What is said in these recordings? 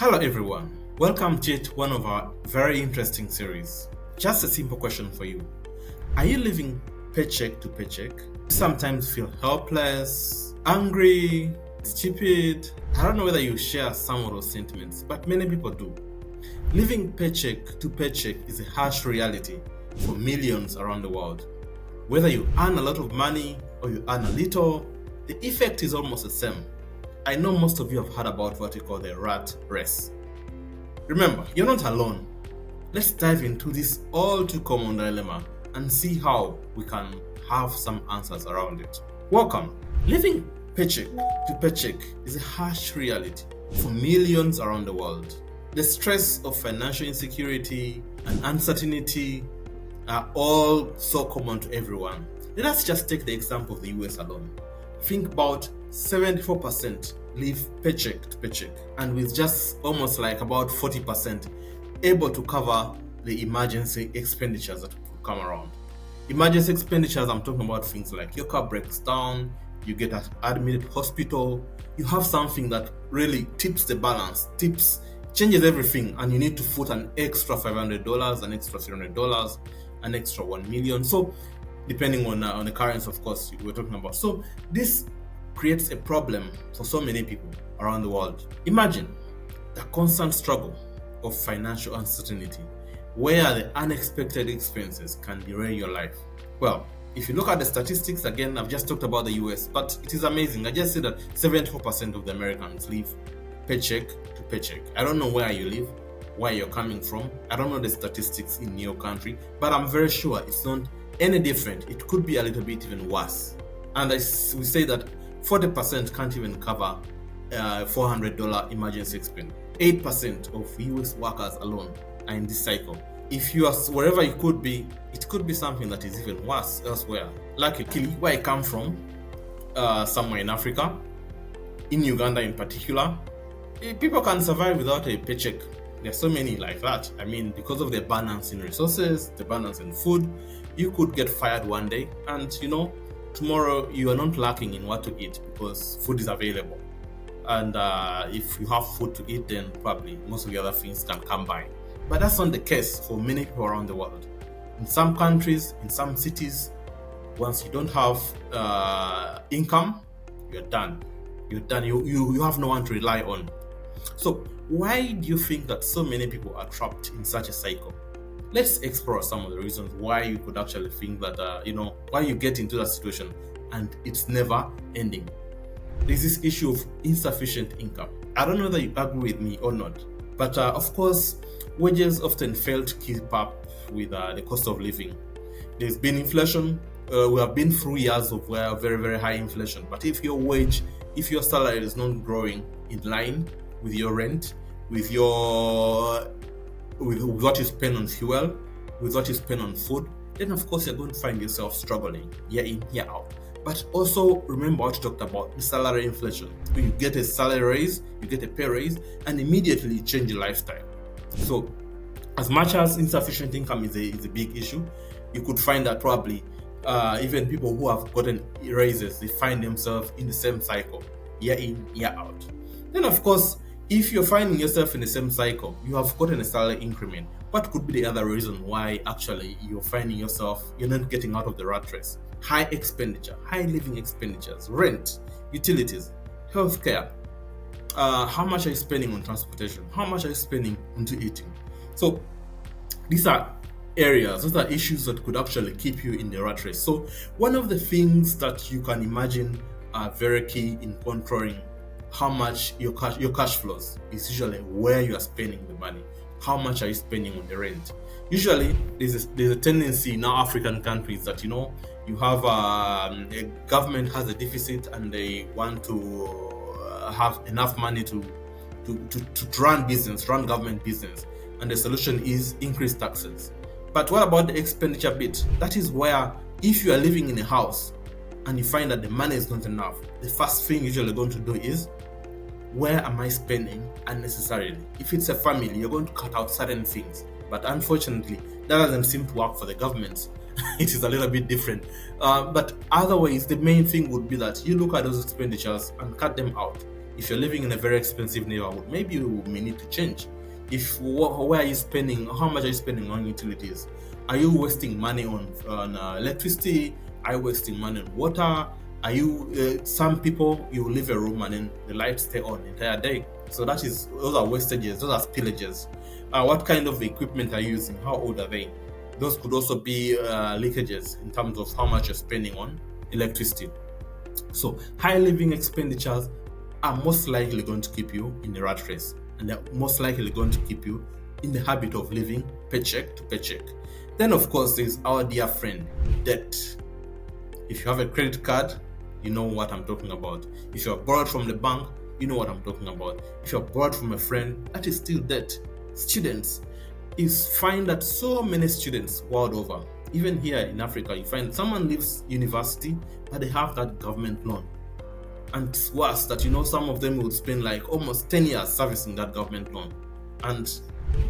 Hello everyone, welcome to yet one of our very interesting series. Just a simple question for you. Are you living paycheck to paycheck? You sometimes feel helpless, angry, stupid. I don't know whether you share some of those sentiments, but many people do. Living paycheck to paycheck is a harsh reality for millions around the world. Whether you earn a lot of money or you earn a little, the effect is almost the same. I know most of you have heard about what we call the rat race. Remember, you're not alone. Let's dive into this all too common dilemma and see how we can have some answers around it. Welcome. Living paycheck to paycheck is a harsh reality for millions around the world. The stress of financial insecurity and uncertainty are all so common to everyone. Let us just take the example of the US alone. Think about 74% live paycheck to paycheck, and with just almost like about 40% able to cover the emergency expenditures that could come around. Emergency expenditures, I'm talking about things like your car breaks down, you get admitted hospital, you have something that really tips the balance, changes everything, and you need to foot an extra $500, an extra $300, an extra 1 million. So depending on the currency, of course, we're talking about. So this creates a problem for so many people around the world. Imagine the constant struggle of financial uncertainty, where the unexpected expenses can derail your life. Well, if you look at the statistics, again, I've just talked about the US, but it is amazing. I just said that 74% of the Americans live paycheck to paycheck. I don't know where you live, where you're coming from. I don't know the statistics in your country, but I'm very sure it's not any different. It could be a little bit even worse. And we say that 40% can't even cover $400 emergency expense. 8% of US workers alone are in this cycle. If you are wherever you could be, it could be something that is even worse elsewhere. Like Kili, where I come from, somewhere in Africa, in Uganda in particular, people can survive without a paycheck. There's so many like that. I mean, because of the balance in resources, the balance in food, you could get fired one day, and tomorrow you are not lacking in what to eat because food is available. And if you have food to eat, then probably most of the other things can come by. But that's not the case for many people around the world. In some countries, in some cities, once you don't have income, you're done. You're done. You have no one to rely on. So why do you think that so many people are trapped in such a cycle? Let's explore some of the reasons why you could actually think that, why you get into that situation and it's never ending. There's this issue of insufficient income. I don't know whether you agree with me or not, but of course, wages often fail to keep up with the cost of living. There's been inflation. We have been through years of very, very high inflation. But if your salary is not growing in line with your rent, with what you spend on fuel, with what you spend on food, then of course you're going to find yourself struggling year in, year out. But also remember what you talked about, the salary inflation. When you get a salary raise, you get a pay raise, and immediately you change your lifestyle. So as much as insufficient income is a big issue, you could find that probably even people who have gotten raises, they find themselves in the same cycle, year in, year out. Then of course, if you're finding yourself in the same cycle, you have gotten a salary increment. What could be the other reason why actually you're finding yourself, you're not getting out of the rat race? High expenditure, high living expenditures, rent, utilities, healthcare. How much are you spending on transportation? How much are you spending into eating? So these are those are issues that could actually keep you in the rat race. So one of the things that you can imagine are very key in controlling how much your cash flows is usually where you are spending the money. How much are you spending on the rent? Usually, there's a tendency in our African countries that you have a government has a deficit and they want to have enough money to run government business, and the solution is increase taxes. But what about the expenditure bit? That is where if you are living in a house and you find that the money is not enough, the first thing you're usually going to do is, where am I spending unnecessarily? If it's a family, you're going to cut out certain things. But unfortunately, that doesn't seem to work for the government. It is a little bit different. But otherwise, the main thing would be that you look at those expenditures and cut them out. If you're living in a very expensive neighborhood, maybe you may need to change. Where are you spending? How much are you spending on utilities? Are you wasting money on electricity? Are you wasting money on water? Are you some people, you leave a room and then the lights stay on the entire day? So those are wastages, those are spillages. What kind of equipment are you using? How old are they? Those could also be leakages in terms of how much you're spending on electricity. So high living expenditures are most likely going to keep you in the rat race, and they're most likely going to keep you in the habit of living paycheck to paycheck. Then, of course, there's our dear friend, debt. If you have a credit card, you know what I'm talking about. If you have borrowed from the bank, you know what I'm talking about. If you have borrowed from a friend, that is still debt. Students, you find that so many students world over, even here in Africa, you find someone leaves university, but they have that government loan. And it's worse that some of them will spend like almost 10 years servicing that government loan. And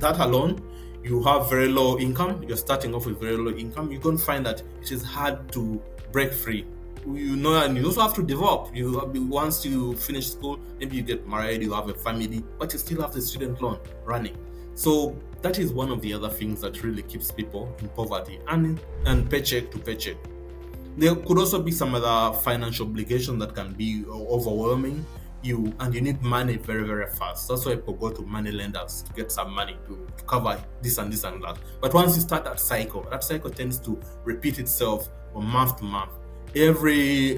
that alone, you have very low income, you're starting off with very low income, you're going to find that it is hard to break free. And you also have to develop. Once you finish school, maybe you get married, you have a family, but you still have the student loan running. So that is one of the other things that really keeps people in poverty and paycheck to paycheck. There could also be some other financial obligations that can be overwhelming you, and you need money very, very fast. That's why people go to money lenders to get some money to cover this and this and that. But once you start that cycle tends to repeat itself from month to month.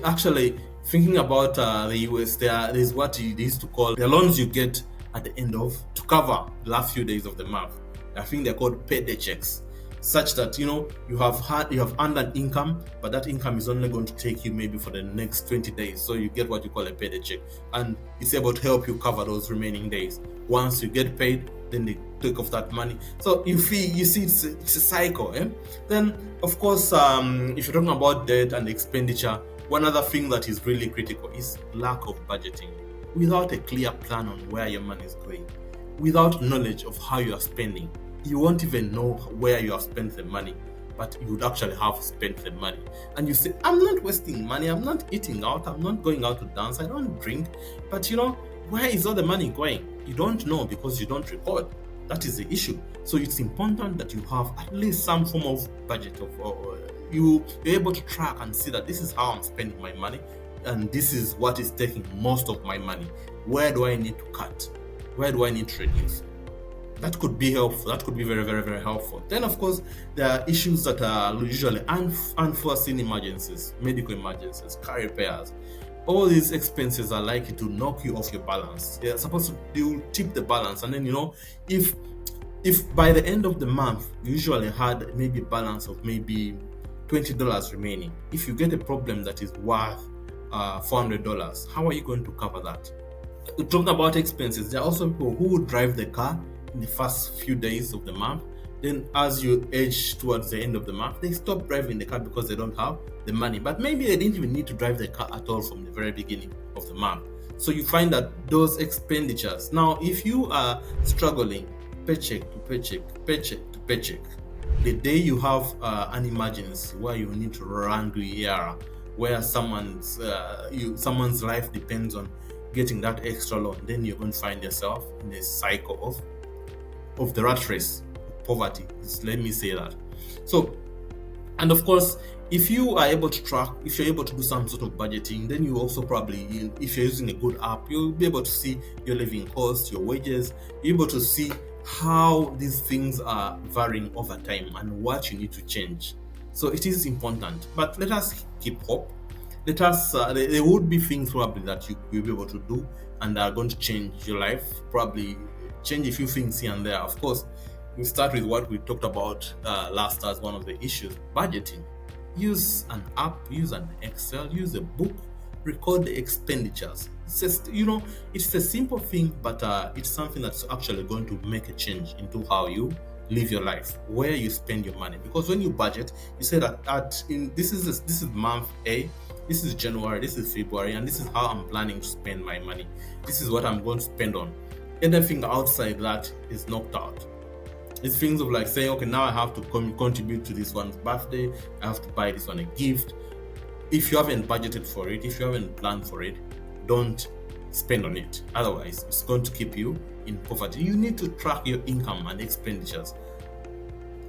Actually, thinking about the US, there's what they used to call the loans you get at the end of to cover the last few days of the month. I think they're called payday checks, such that you have earned an income, but that income is only going to take you maybe for the next 20 days. So you get what you call a payday check, and it's able to help you cover those remaining days. Once you get paid, then they take off that money. So you see it's a cycle. Then of course, if you're talking about debt and expenditure, one other thing that is really critical is lack of budgeting. Without a clear plan on where your money is going, without knowledge of how you are spending, you won't even know where you have spent the money, but you would actually have spent the money. And you say, I'm not wasting money, I'm not eating out, I'm not going out to dance, I don't drink. But where is all the money going? You don't know because you don't record. That is the issue. So it's important that you have at least some form of budget you're able to track and see that this is how I'm spending my money, and this is what is taking most of my money. Where do I need to cut? Where do I need to reduce? That could be helpful. That could be very, very, very helpful. Then, of course, there are issues that are usually unforeseen emergencies, medical emergencies, car repairs. All these expenses are likely to knock you off your balance. They're supposed to tip the balance, and then if by the end of the month you usually had maybe a balance of maybe $20 remaining, if you get a problem that is worth $400, how are you going to cover that? Talking about expenses, there are also people who would drive the car in the first few days of the month. Then as you edge towards the end of the month, they stop driving the car because they don't have the money. But maybe they didn't even need to drive the car at all from the very beginning of the month. So you find that those expenditures. Now, if you are struggling paycheck to paycheck, paycheck to paycheck, the day you have an emergency where you need to run to the ER, where someone's life depends on getting that extra loan, then you're going to find yourself in a cycle of the rat race, poverty. Let me say that. So, and of course, if you are able to track, if you're able to do some sort of budgeting, then you also probably, if you're using a good app, you'll be able to see your living costs, your wages, you're able to see how these things are varying over time and what you need to change. So it is important, but let us keep hope. There would be things probably that you'll be able to do and are going to change your life, probably change a few things here and there. Of course, we start with what we talked about last as one of the issues, budgeting. Use an app, use an Excel, use a book, record the expenditures. It's just, it's a simple thing, but it's something that's actually going to make a change into how you live your life, where you spend your money. Because when you budget, you say that this is month A, this is January, this is February, and this is how I'm planning to spend my money. This is what I'm going to spend on. Anything outside that is knocked out. It's things of like saying, okay, now I have to contribute to this one's birthday, I have to buy this one a gift. If you haven't budgeted for it, if you haven't planned for it, don't spend on it. Otherwise, it's going to keep you in poverty. You need to track your income and expenditures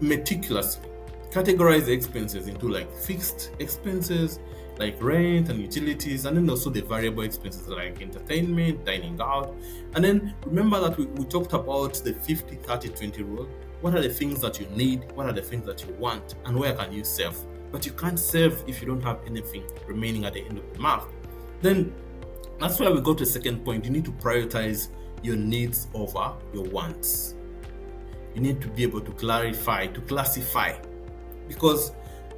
meticulously. Categorize the expenses into like fixed expenses like rent and utilities, and then also the variable expenses like entertainment, dining out. And then remember that we talked about the 50-30-20 rule. What are the things that you need? What are the things that you want? And where can you save? But you can't save if you don't have anything remaining at the end of the month. Then that's where we go to the second point. You need to prioritize your needs over your wants. You need to be able to classify,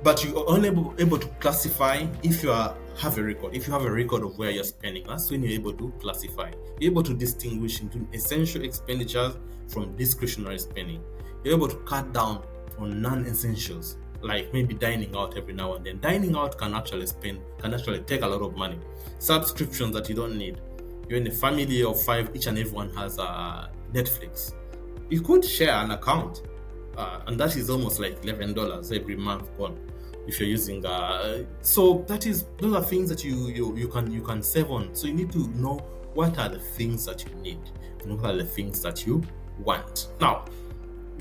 but you are only able to classify if you have a record. If you have a record of where you're spending, that's when you're able to classify. You're able to distinguish between essential expenditures from discretionary spending. You're able to cut down on non-essentials, like maybe dining out every now and then. Dining out can actually take a lot of money. Subscriptions that you don't need. You're in a family of 5, each and everyone has Netflix. You could share an account, and that is almost like $11 every month gone if you're using. So those are things that you can save on. So you need to know what are the things that you need and what are the things that you want. Now,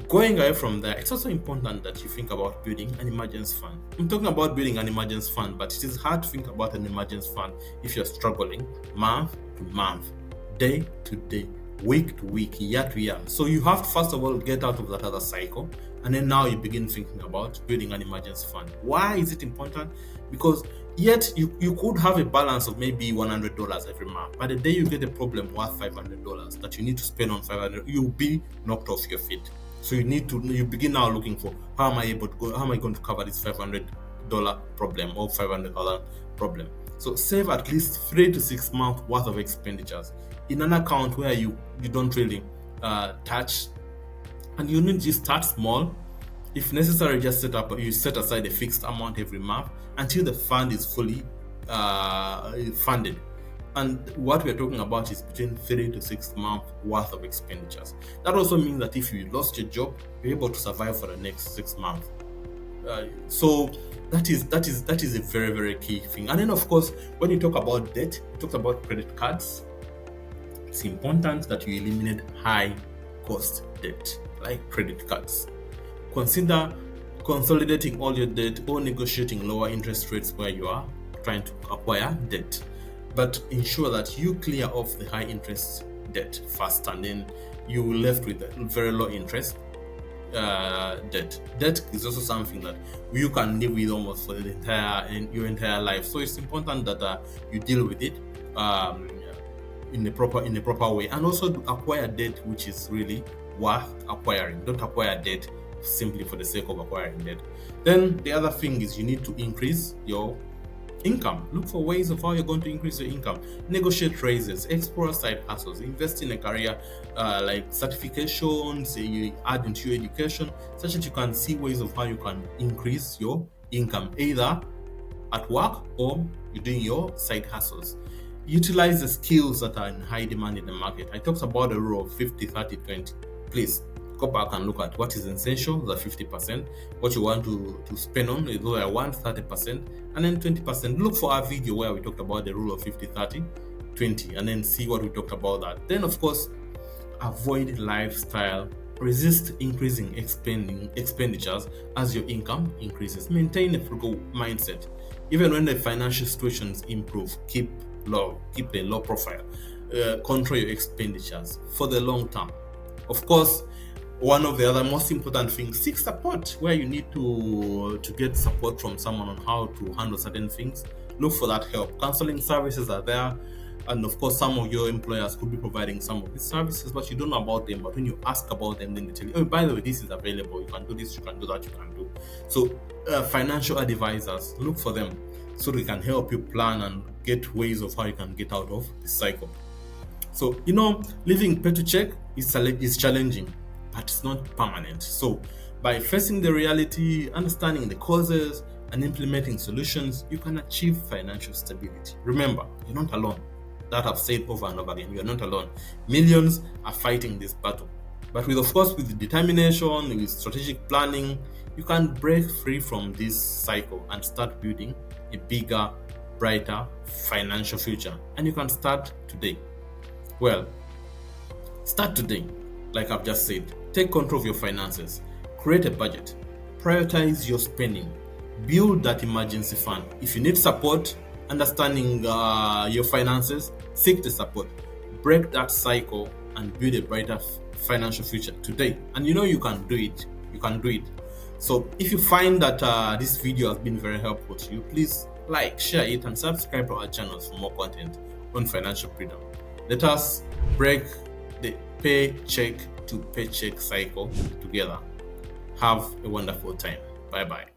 going away from there, it's also important that you think about building an emergency fund. I'm talking about building an emergency fund, but it is hard to think about an emergency fund if you're struggling month to month, day to day, week to week, year to year. So you have to first of all get out of that other cycle, and then now you begin thinking about building an emergency fund. Why is it important? Because yet you could have a balance of maybe $100 every month. By the day you get a problem worth $500 that you need to spend on $500, you'll be knocked off your feet. So you begin now looking for how am I going to cover this $500 problem or $500 problem. So save at least 3 to 6 months worth of expenditures in an account where you don't really touch, and you need to start small. If necessary, just you set aside a fixed amount every month until the fund is fully funded. And what we're talking about is between 3 to 6 months worth of expenditures. That also means that if you lost your job, you're able to survive for the next 6 months. So that is a very, very key thing. And then of course, when you talk about debt, you talk about credit cards. It's important that you eliminate high cost debt like credit cards. Consider consolidating all your debt or negotiating lower interest rates where you are trying to acquire debt. But ensure that you clear off the high interest debt first, and then you're left with a very low interest debt. Debt is also something that you can live with almost for your entire life. So it's important that you deal with it in the proper way, and also acquire debt which is really worth acquiring. Don't acquire debt simply for the sake of acquiring debt. Then the other thing is you need to increase your income. Look for ways of how you're going to increase your income. Negotiate raises, explore side hustles, invest in a career like certifications, you add into your education, such that you can see ways of how you can increase your income, either at work or you're doing your side hustles. Utilize the skills that are in high demand in the market. I talked about the rule of 50-30-20. Please go back and look at what is essential, the 50%, what you want to spend on, though I want 30%, and then 20%. Look for our video where we talked about the rule of 50-30-20, and then see what we talked about that. Then of course, avoid lifestyle. Resist increasing expenditures as your income increases. Maintain a frugal mindset. Even when the financial situations improve, keep a low profile. Control your expenditures for the long term. Of course, one of the other most important things, seek support where you need to get support from someone on how to handle certain things. Look for that help. Counseling services are there, and of course some of your employers could be providing some of these services, but you don't know about them. But when you ask about them, then they tell you, oh, by the way, this is available, you can do this, you can do that, you can do. So financial advisors, look for them so they can help you plan and get ways of how you can get out of this cycle. So living paycheck is challenging, but it's not permanent. So by facing the reality, understanding the causes, and implementing solutions, you can achieve financial stability. Remember, you're not alone. That I've said over and over again, you're not alone. Millions are fighting this battle. But with determination, with strategic planning, you can break free from this cycle and start building a bigger, brighter financial future. And you can start today. Well, start today. Like I've just said, take control of your finances, create a budget, prioritize your spending, build that emergency fund. If you need support understanding your finances, seek the support. Break that cycle and build a brighter financial future today. And you know you can do it. You can do it. So if you find that this video has been very helpful to you, please like, share it, and subscribe to our channels for more content on financial freedom. Let us break the paycheck to paycheck cycle together. Have a wonderful time. Bye bye.